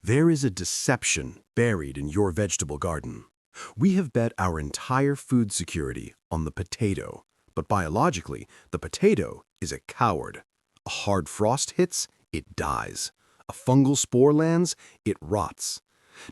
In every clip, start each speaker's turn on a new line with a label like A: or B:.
A: There is a deception buried in your vegetable garden. We have bet our entire food security on the potato, but biologically, the potato is a coward. A hard frost hits, it dies. A fungal spore lands, it rots.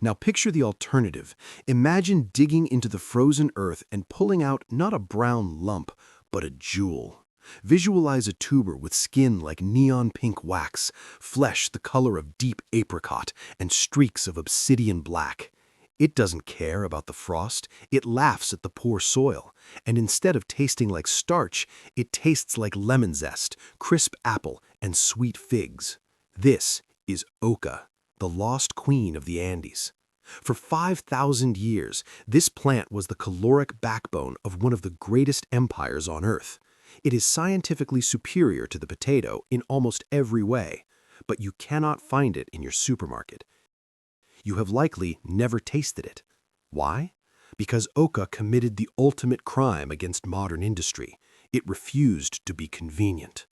A: Now picture the alternative. Imagine digging into the frozen earth and pulling out not a brown lump, but a jewel. Visualize a tuber with skin like neon pink wax, flesh the color of deep apricot, and streaks of obsidian black. It doesn't care about the frost, it laughs at the poor soil, and instead of tasting like starch, it tastes like lemon zest, crisp apple, and sweet figs. This is oca, the lost queen of the Andes. For 5,000 years, this plant was the caloric backbone of one of the greatest empires on Earth. It is scientifically superior to the potato in almost every way, but you cannot find it in your supermarket. You have likely never tasted it. Why? Because oca committed the ultimate crime against modern industry. It refused to be convenient.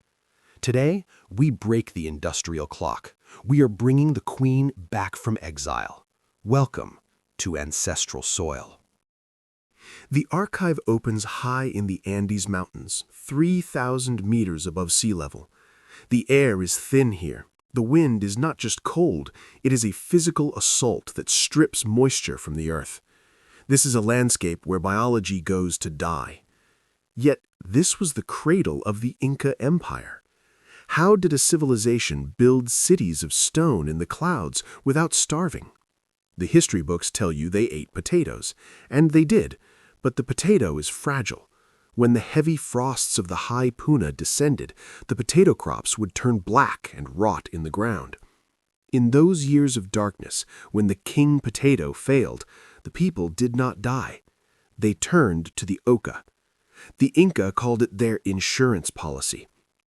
A: Today, we break the industrial clock. We are bringing the queen back from exile. Welcome to Ancestral Soil. The archive opens high in the Andes Mountains, 3,000 meters above sea level. The air is thin here. The wind is not just cold, it is a physical assault that strips moisture from the earth. This is a landscape where biology goes to die. Yet this was the cradle of the Inca Empire. How did a civilization build cities of stone in the clouds without starving? The history books tell you they ate potatoes, and they did, but the potato is fragile. When the heavy frosts of the high Puna descended, the potato crops would turn black and rot in the ground. In those years of darkness, when the king potato failed, the people did not die. They turned to the oca. The Inca called it their insurance policy.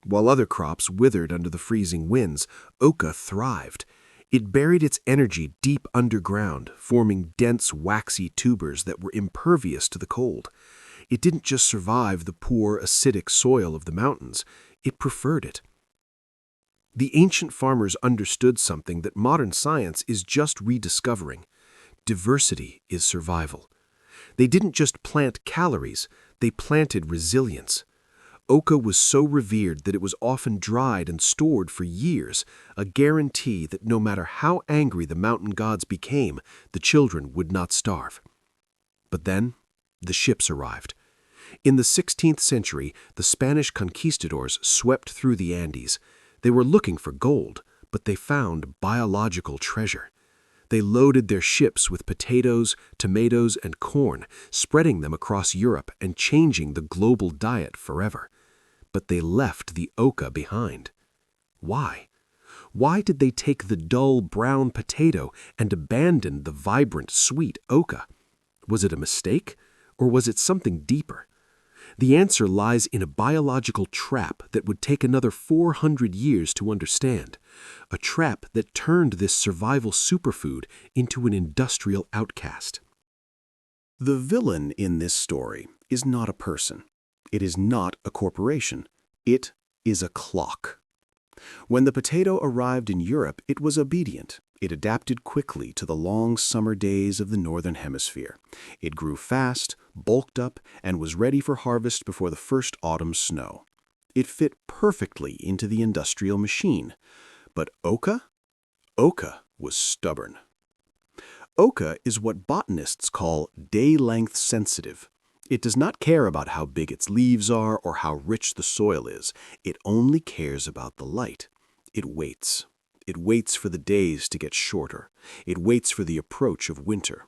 A: While other crops withered under the freezing winds, oca thrived. It buried its energy deep underground, forming dense, waxy tubers that were impervious to the cold. It didn't just survive the poor, acidic soil of the mountains, it preferred it. The ancient farmers understood something that modern science is just rediscovering. Diversity is survival. They didn't just plant calories, they planted resilience. Oca was so revered that it was often dried and stored for years, a guarantee that no matter how angry the mountain gods became, the children would not starve. But then, the ships arrived. In the 16th century, the Spanish conquistadors swept through the Andes. They were looking for gold, but they found biological treasure. They loaded their ships with potatoes, tomatoes, and corn, spreading them across Europe and changing the global diet forever. But they left the oca behind. Why? Why did they take the dull brown potato and abandon the vibrant sweet oca? Was it a mistake, or was it something deeper? The answer lies in a biological trap that would take another 400 years to understand, a trap that turned this survival superfood into an industrial outcast. The villain in this story is not a person. It is not a corporation. It is a clock. When the potato arrived in Europe, it was obedient. It adapted quickly to the long summer days of the Northern Hemisphere. It grew fast, bulked up, and was ready for harvest before the first autumn snow. It fit perfectly into the industrial machine. But oca? Oca was stubborn. Oca is what botanists call day-length sensitive. It does not care about how big its leaves are or how rich the soil is. It only cares about the light. It waits. It waits for the days to get shorter. It waits for the approach of winter.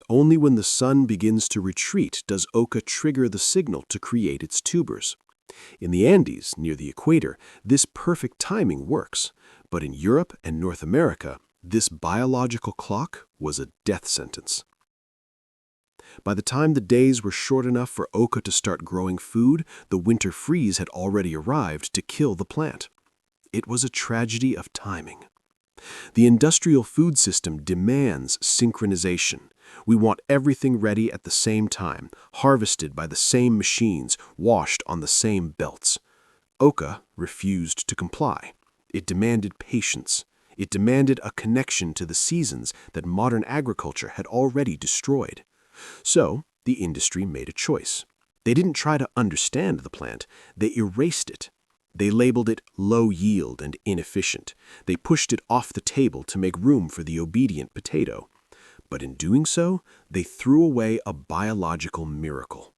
A: Only when the sun begins to retreat does oca trigger the signal to create its tubers. In the Andes, near the equator, this perfect timing works. But in Europe and North America, this biological clock was a death sentence. By the time the days were short enough for oca to start growing food, the winter freeze had already arrived to kill the plant. It was a tragedy of timing. The industrial food system demands synchronization. We want everything ready at the same time, harvested by the same machines, washed on the same belts. Oca refused to comply. It demanded patience. It demanded a connection to the seasons that modern agriculture had already destroyed. So, the industry made a choice. They didn't try to understand the plant, they erased it. They labeled it low yield and inefficient. They pushed it off the table to make room for the obedient potato. But in doing so, they threw away a biological miracle.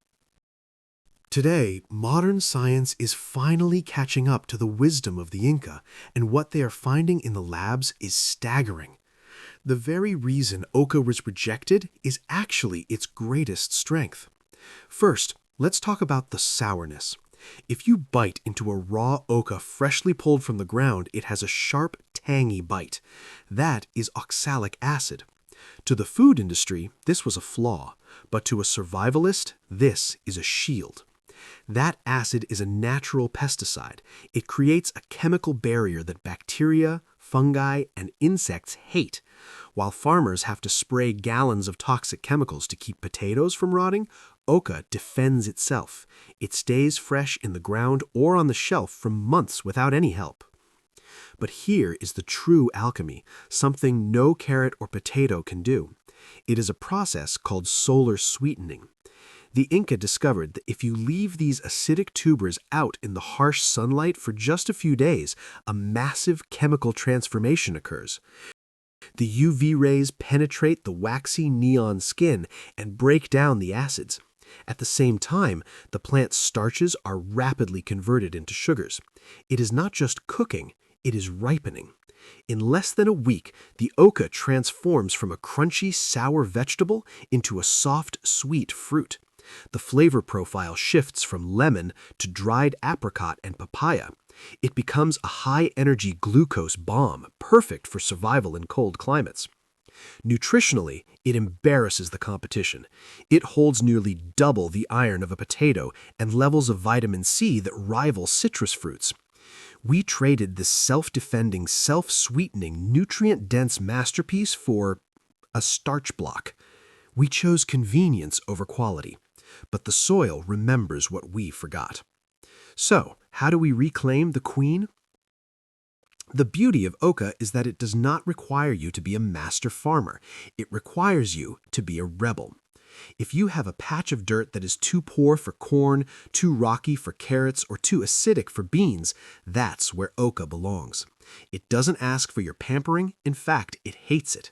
B: Today, modern science is finally catching up to the wisdom of the Inca, and what they are finding in the labs is staggering. The very reason oca was rejected is actually its greatest strength. First, let's talk about the sourness. If you bite into a raw oca freshly pulled from the ground, it has a sharp, tangy bite. That is oxalic acid. To the food industry, this was a flaw, but to a survivalist, this is a shield. That acid is a natural pesticide. It creates a chemical barrier that bacteria, fungi, and insects hate. While farmers have to spray gallons of toxic chemicals to keep potatoes from rotting, oca defends itself. It stays fresh in the ground or on the shelf for months without any help. But here is the true alchemy, something no carrot or potato can do. It is a process called solar sweetening. The Inca discovered that if you leave these acidic tubers out in the harsh sunlight for just a few days, a massive chemical transformation occurs. The UV rays penetrate the waxy neon skin and break down the acids. At the same time, the plant's starches are rapidly converted into sugars. It is not just cooking, it is ripening. In less than a week, the oca transforms from a crunchy, sour vegetable into a soft, sweet fruit. The flavor profile shifts from lemon to dried apricot and papaya. It becomes a high-energy glucose bomb, perfect for survival in cold climates. Nutritionally, it embarrasses the competition. It holds nearly double the iron of a potato and levels of vitamin C that rival citrus fruits. We traded this self-defending, self-sweetening, nutrient-dense masterpiece for a starch block. We chose convenience over quality. But the soil remembers what we forgot. So, how do we reclaim the queen? The beauty of oca is that it does not require you to be a master farmer. It requires you to be a rebel. If you have a patch of dirt that is too poor for corn, too rocky for carrots, or too acidic for beans, that's where oca belongs. It doesn't ask for your pampering. In fact, it hates it.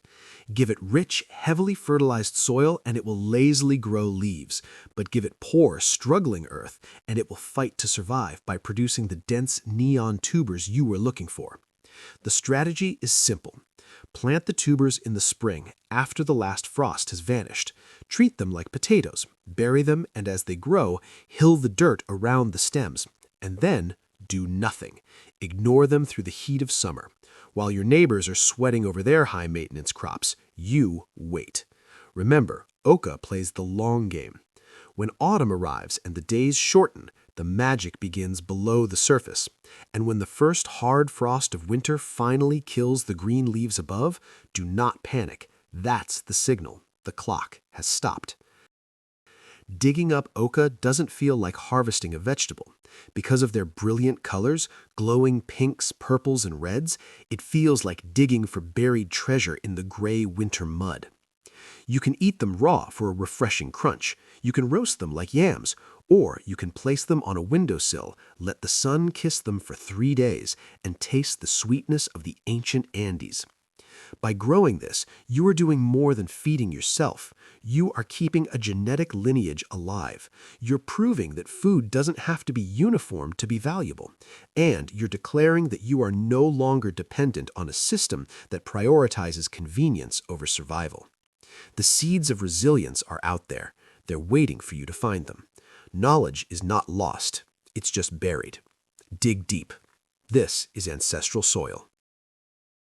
B: Give it rich, heavily fertilized soil, and it will lazily grow leaves. But give it poor, struggling earth, and it will fight to survive by producing the dense neon tubers you were looking for. The strategy is simple. Plant the tubers in the spring after the last frost has vanished. Treat them like potatoes. Bury them, and as they grow, hill the dirt around the stems. And then do nothing. Ignore them through the heat of summer. While your neighbors are sweating over their high-maintenance crops, you wait. Remember, oca plays the long game. When autumn arrives and the days shorten, the magic begins below the surface. And when the first hard frost of winter finally kills the green leaves above, do not panic. That's the signal. The clock has stopped. Digging up oca doesn't feel like harvesting a vegetable. Because of their brilliant colors, glowing pinks, purples, and reds, it feels like digging for buried treasure in the gray winter mud. You can eat them raw for a refreshing crunch. You can roast them like yams, or you can place them on a windowsill, let the sun kiss them for 3 days, and taste the sweetness of the ancient Andes. By growing this, you are doing more than feeding yourself. You are keeping a genetic lineage alive. You're proving that food doesn't have to be uniform to be valuable. And you're declaring that you are no longer dependent on a system that prioritizes convenience over survival. The seeds of resilience are out there. They're waiting for you to find them. Knowledge is not lost. It's just buried. Dig deep. This is Ancestral Soil.